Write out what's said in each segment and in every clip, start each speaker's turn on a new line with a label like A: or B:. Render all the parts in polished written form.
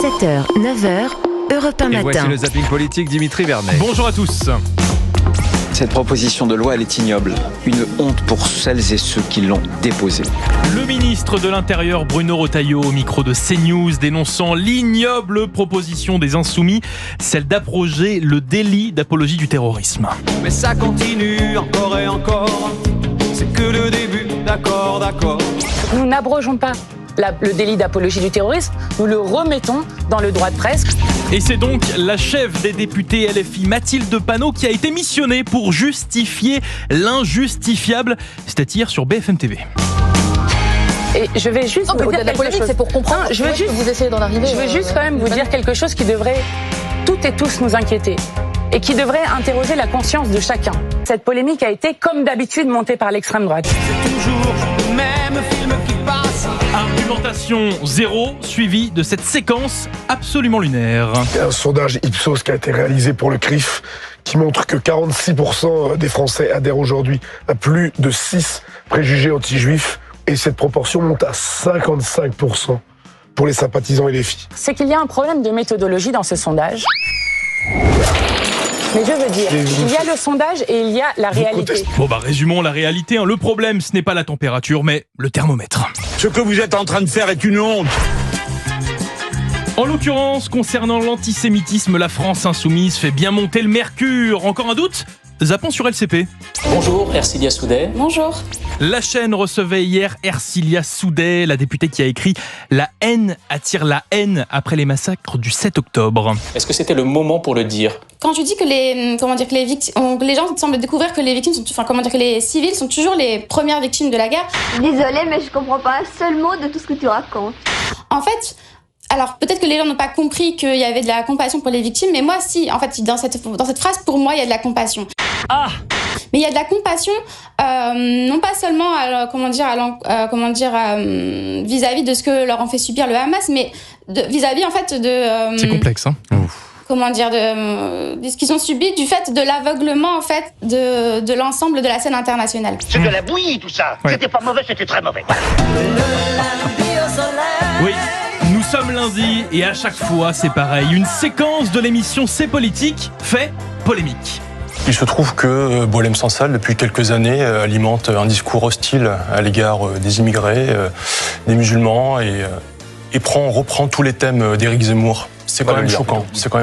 A: 7h, 9h, Europe 1
B: Et
A: matin.
B: voici le zapping politique, Dimitri Vernet.
C: Bonjour à tous.
D: Cette proposition de loi, elle est ignoble. Une honte pour celles et ceux qui l'ont déposée.
C: Le ministre de l'Intérieur Bruno Retailleau au micro de CNews dénonçant l'ignoble proposition des Insoumis, celle d'abroger le délit d'apologie du terrorisme.
E: Mais ça continue encore et encore, c'est que le début, d'accord.
F: Nous n'abrogeons pas le délit d'apologie du terrorisme, nous le remettons dans le droit de presse.
C: Et c'est donc la chef des députés LFI, Mathilde Panot, qui a été missionnée pour justifier l'injustifiable, c'est-à-dire sur BFM TV.
F: Et je vais juste vous dire
G: la
F: quelque
G: polémique,
F: chose.
G: c'est pour comprendre.
F: Je veux juste,
G: vous essayez d'en arriver.
F: Je veux juste quand même vous dire quelque chose qui devrait toutes et tous nous inquiéter et qui devrait interroger la conscience de chacun. Cette polémique a été, comme d'habitude, montée par l'extrême droite.
E: C'est toujours le même film qui passe.
C: Argumentation zéro, suivie de cette séquence absolument lunaire.
H: Il y a un sondage Ipsos qui a été réalisé pour le CRIF qui montre que 46% des Français adhèrent aujourd'hui à plus de 6 préjugés anti-juifs et cette proportion monte à 55% pour les sympathisants LFI.
F: C'est qu'il y a un problème de méthodologie dans ce sondage. Mais je veux dire, il y a le sondage et il y a la réalité.
C: Bon résumons la réalité. Le problème, ce n'est pas la température, mais le thermomètre.
I: Ce que vous êtes en train de faire est une honte.
C: En l'occurrence, concernant l'antisémitisme, la France insoumise fait bien monter le mercure. Encore un doute ? Zappons sur LCP.
J: Bonjour, Ercilia Soudet.
G: Bonjour.
C: La chaîne recevait hier Ercilia Soudet, la députée qui a écrit « La haine attire la haine » après les massacres du 7 octobre.
J: Est-ce que c'était le moment pour le dire ?
G: Quand tu dis que les gens semblent découvrir que les victimes que les civils sont toujours les premières victimes de la guerre.
K: Désolée, mais je comprends pas un seul mot de tout ce que tu racontes.
G: En fait, alors peut-être que les gens n'ont pas compris qu'il y avait de la compassion pour les victimes, mais moi si, en fait, dans cette phrase, pour moi, il y a de la compassion.
C: Ah !
G: Mais il y a de la compassion, non pas seulement vis-à-vis de ce que leur en fait subir le Hamas, mais vis-à-vis en fait de.
C: C'est complexe, hein.
G: De ce qu'ils ont subi du fait de l'aveuglement en fait de l'ensemble de la scène internationale.
I: C'est de la bouillie tout ça.
C: Ouais.
I: C'était pas mauvais, c'était très mauvais.
C: Oui, nous sommes lundi et à chaque fois c'est pareil. Une séquence de l'émission C'est politique fait polémique.
L: Il se trouve que Boualem Sansal, depuis quelques années, alimente un discours hostile à l'égard des immigrés, des musulmans et reprend tous les thèmes d'Éric Zemmour. C'est quand même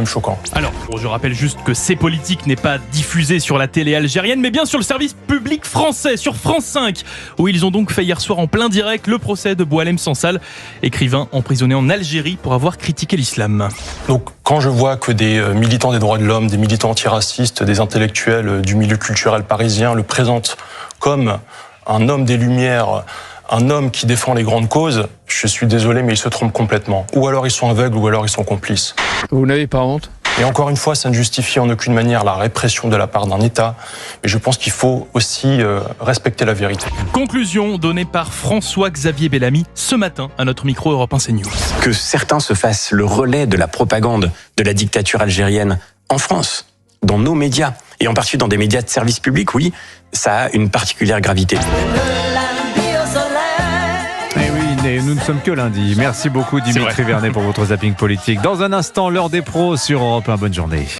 L: choquant.
C: Alors, je rappelle juste que C'est politique n'est pas diffusé sur la télé algérienne, mais bien sur le service public français, sur France 5, où ils ont donc fait hier soir en plein direct le procès de Boualem Sansal, écrivain emprisonné en Algérie pour avoir critiqué l'islam.
L: Donc, quand je vois que des militants des droits de l'homme, des militants antiracistes, des intellectuels du milieu culturel parisien le présentent comme un homme des Lumières, un homme qui défend les grandes causes, je suis désolé, mais ils se trompent complètement. Ou alors ils sont aveugles, ou alors ils sont complices.
B: Vous n'avez pas honte ?
L: Et encore une fois, ça ne justifie en aucune manière la répression de la part d'un État. Mais je pense qu'il faut aussi respecter la vérité.
C: Conclusion donnée par François-Xavier Bellamy ce matin à notre micro Europe 1 CNews.
M: Que certains se fassent le relais de la propagande de la dictature algérienne en France, dans nos médias, et en particulier dans des médias de service public, oui, ça a une particulière gravité.
B: Nous ne sommes que lundi. Merci beaucoup Dimitri Vernet pour votre zapping politique. Dans un instant, l'heure des pros sur Europe 1. Bonne journée.